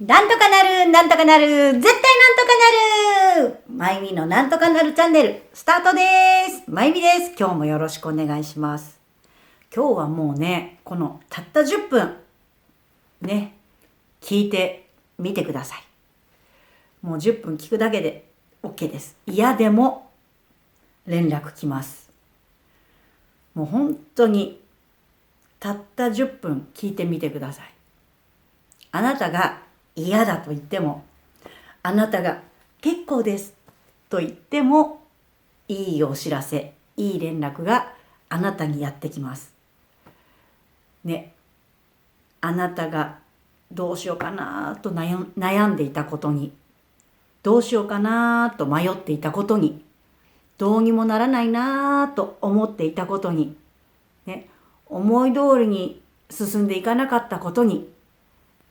なんとかなる、なんとかなる、絶対なんとかなる。まゆみのなんとかなるチャンネル、スタートです。まゆみです。今日もよろしくお願いします。今日はもうね、このたった10分、ね、聞いてみてください。もう10分聞くだけで OK です。嫌でも連絡来ます。もう本当にたった10分聞いてみてください。あなたが嫌だと言っても、あなたが結構ですと言っても、いいお知らせ、いい連絡があなたにやってきます。ね、あなたがどうしようかなと悩んでいたことに、どうしようかなと迷っていたことに、どうにもならないなと思っていたことに、ね、思い通りに進んでいかなかったことに、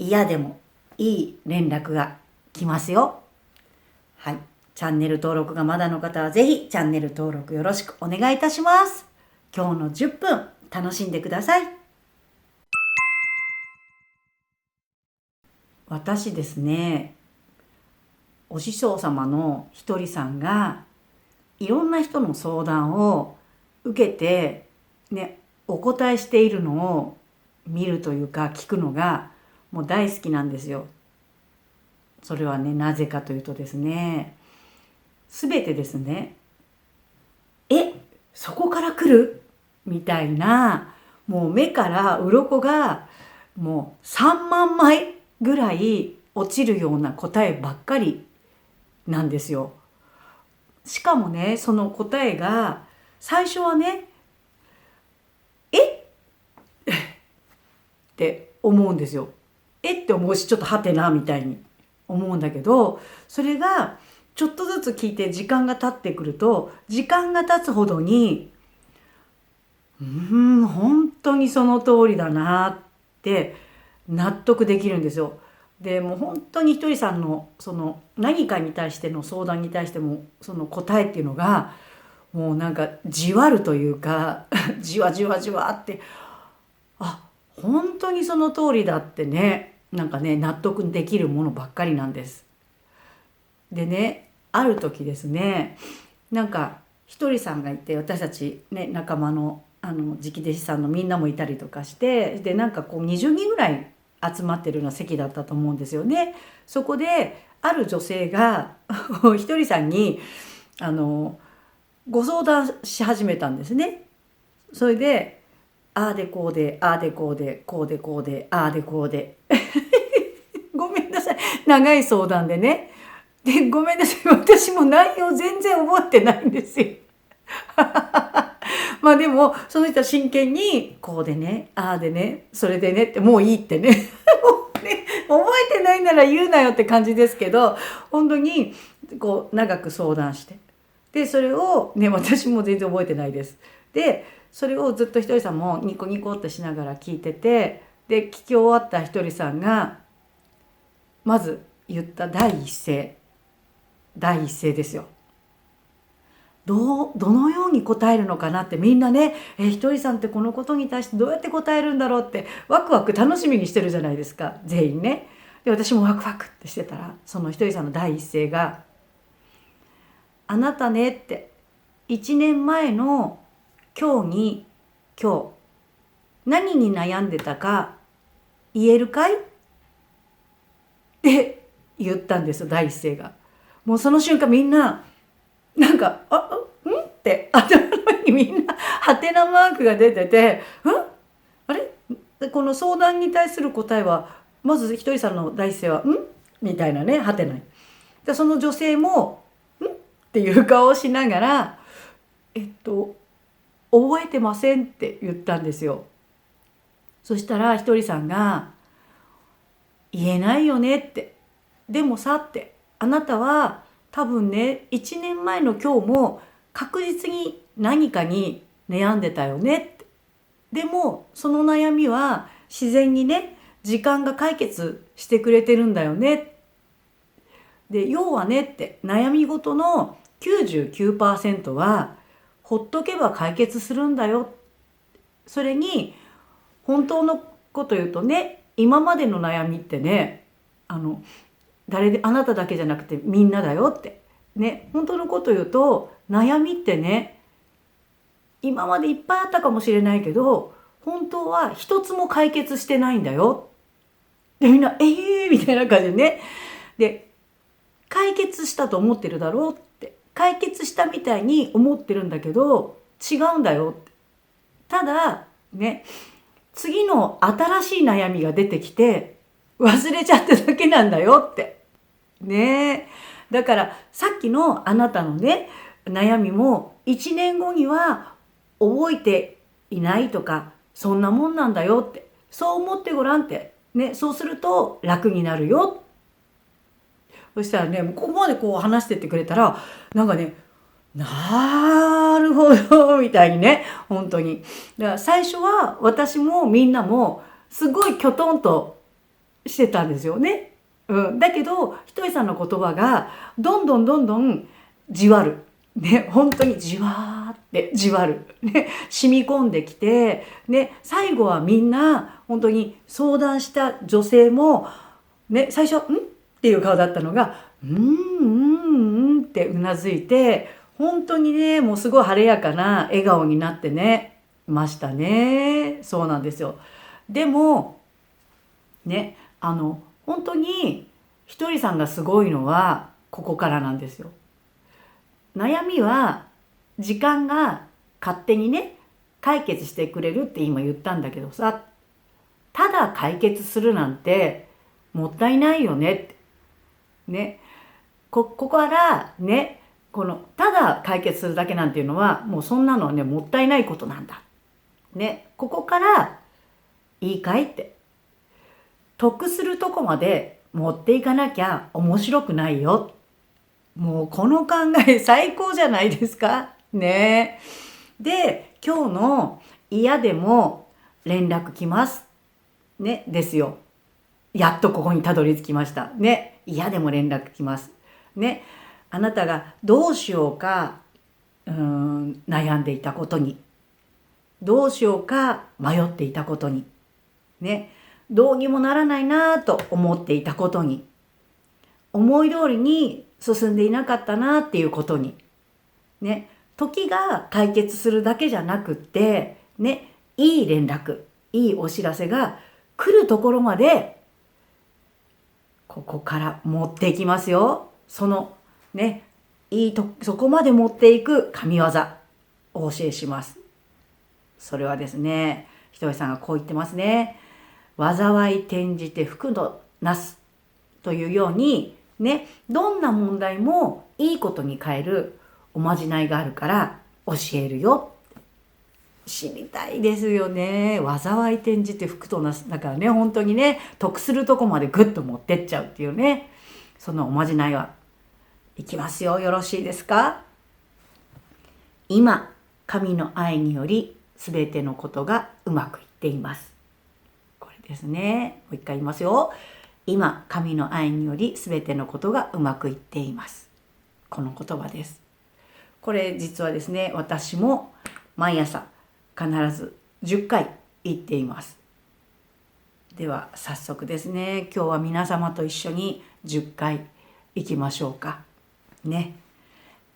嫌でもいい連絡が来ますよ。はい。チャンネル登録がまだの方はぜひチャンネル登録よろしくお願いいたします。今日の10分楽しんでください。私ですね、お師匠様の一人さんがいろんな人の相談を受けてね、お答えしているのを見るというか聞くのがもう大好きなんですよ。それはね、なぜかというとですね、すべてですね、そこから来るみたいな、もう目から鱗がもう3万枚ぐらい落ちるような答えばっかりなんですよ。しかもね、その答えが最初はね、って思うんですよ。って思うし、ちょっとはてなみたいに思うんだけど、それがちょっとずつ聞いて時間が経ってくると、時間が経つほどに本当にその通りだなって納得できるんですよ。でもう本当にひとりさんのその何かに対しての相談に対してもその答えっていうのがもうなんかじわるというかじわじわじわって本当にその通りだってね、なんかね納得できるものばっかりなんです。でね、ある時ですね、なんかひとりさんがいて、私たちね仲間の直弟子さんのみんなもいたりとかして、でなんかこう20人ぐらい集まってるような席だったと思うんですよね。そこである女性がひとりさんにご相談し始めたんですね。それでああでこうでああでこうでこうでこうでああでこうでごめんなさい、長い相談でね。でごめんなさい、私も内容全然覚えてないんですよ。まあでもその人は真剣にこうでねああでねそれでねってもういいってねもうね覚えてないなら言うなよって感じですけど、本当にこう長く相談して、でそれをね私も全然覚えてないです。でそれをずっとひとりさんもニコニコってしながら聞いてて、で聞き終わったひとりさんがまず言った第一声ですよ。どのように答えるのかなって、みんなね、ひとりさんってこのことに対してどうやって答えるんだろうってワクワク楽しみにしてるじゃないですか、全員ね。で私もワクワクってしてたら、そのひとりさんの第一声が「あなたね」って、1年前の今日何に悩んでたか言えるかいって言ったんですよ、第一声が。もうその瞬間みんななんかって頭の上にみんなハテナマークが出てて、あれこの相談に対する答えはまずひとりさんの第一声はみたいなね、ハテナに。でその女性もっていう顔をしながら覚えてませんって言ったんですよ。そしたらひとりさんが言えないよねって、でもさってあなたは多分ね1年前の今日も確実に何かに悩んでたよねって、でもその悩みは自然にね時間が解決してくれてるんだよね。で要はねって悩み事の 99% はほっとけば解決するんだよ。それに本当のこと言うとね、今までの悩みってねあなただけじゃなくてみんなだよってね。本当のこと言うと悩みってね、今までいっぱいあったかもしれないけど本当は一つも解決してないんだよ。でみんなみたいな感じでね。で解決したと思ってるだろうって、解決したみたいに思ってるんだけど違うんだよって。ただね、次の新しい悩みが出てきて忘れちゃっただけなんだよってね。だからさっきのあなたのね悩みも1年後には覚えていないとかそんなもんなんだよって、そう思ってごらんってね。そうすると楽になるよ。そしたらね、ここまでこう話してってくれたらなんかね、なるほどみたいにね、本当に。だから最初は私もみんなもすごいきょとんとしてたんですよね。だけどひとりさんの言葉がどんどんじわるね、本当にじわーってじわるね、染み込んできてね、最後はみんな本当に相談した女性もね、最初っていう顔だったのがってうなずいて、本当にねもうすごい晴れやかな笑顔になってねましたね。そうなんですよ。でもね、本当にひとりさんがすごいのはここからなんですよ。悩みは時間が勝手にね解決してくれるって今言ったんだけどさ、ただ解決するなんてもったいないよねってね。ここからね、このただ解決するだけなんていうのはもうそんなのはねもったいないことなんだね。ここからいいかいって、得するとこまで持っていかなきゃ面白くないよ。もうこの考え最高じゃないですかね。で今日の嫌でも連絡来ますねですよ。やっとここにたどり着きましたね。嫌でも連絡来ますね。あなたがどうしようか悩んでいたことに、どうしようか迷っていたことにね、どうにもならないなと思っていたことに、思い通りに進んでいなかったなっていうことにね、時が解決するだけじゃなくってね、いい連絡、いいお知らせが来るところまでここから持っていきますよ。そのね、そこまで持っていく神業お教えします。それはですね、ひとりさんがこう言ってますね。災い転じて福のなすというようにね、どんな問題もいいことに変えるおまじないがあるから教えるよ。知りたいですよね。災い転じて福となす。だからね、本当にね、得するとこまでグッと持ってっちゃうっていうね、そのおまじないはいきますよ。よろしいですか？今、神の愛により全てのことがうまくいっています。これですね。もう一回言いますよ。今、神の愛により全てのことがうまくいっています。この言葉です。これ実はですね、私も毎朝必ず10回言っています。では早速ですね、今日は皆様と一緒に10回いきましょうかね。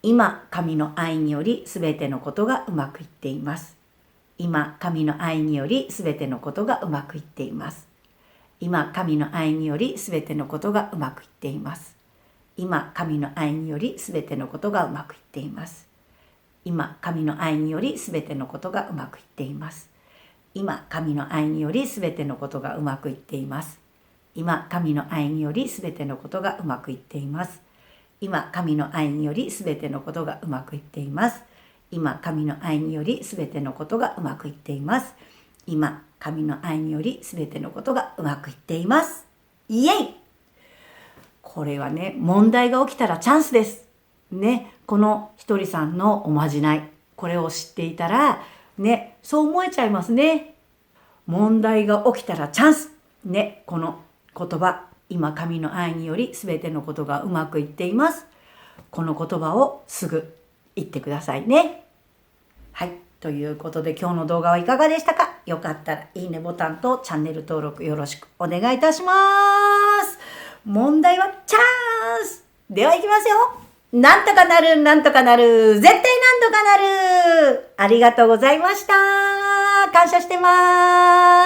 今神の愛によりすべてのことがうまくいっています。今神の愛によりすべてのことがうまくいっています。今神の愛によりすべてのことがうまくいっています。今神の愛によりすべてのことがうまくいっています。今神の愛によりすべてのことがうまくいっています。今神の愛によりすべてのことがうまくいっています。今神の愛によりすべてのことがうまくいっています。今神の愛によりすべてのことがうまくいっています。今神の愛によりすべてのことがうまくいっています。今神の愛によりすべてのことがうまくいっています。イエイ！これはね、問題が起きたらチャンスですね。このひとりさんのおまじない、これを知っていたらね、そう思えちゃいますね。問題が起きたらチャンスね、この言葉、今神の愛によりすべてのことがうまくいっています。この言葉をすぐ言ってくださいね。はい、ということで今日の動画はいかがでしたか？よかったらいいねボタンとチャンネル登録よろしくお願いいたします。問題はチャンス。では行きますよ。なんとかなる、なんとかなる、絶対なんとかなる。ありがとうございました。感謝してます。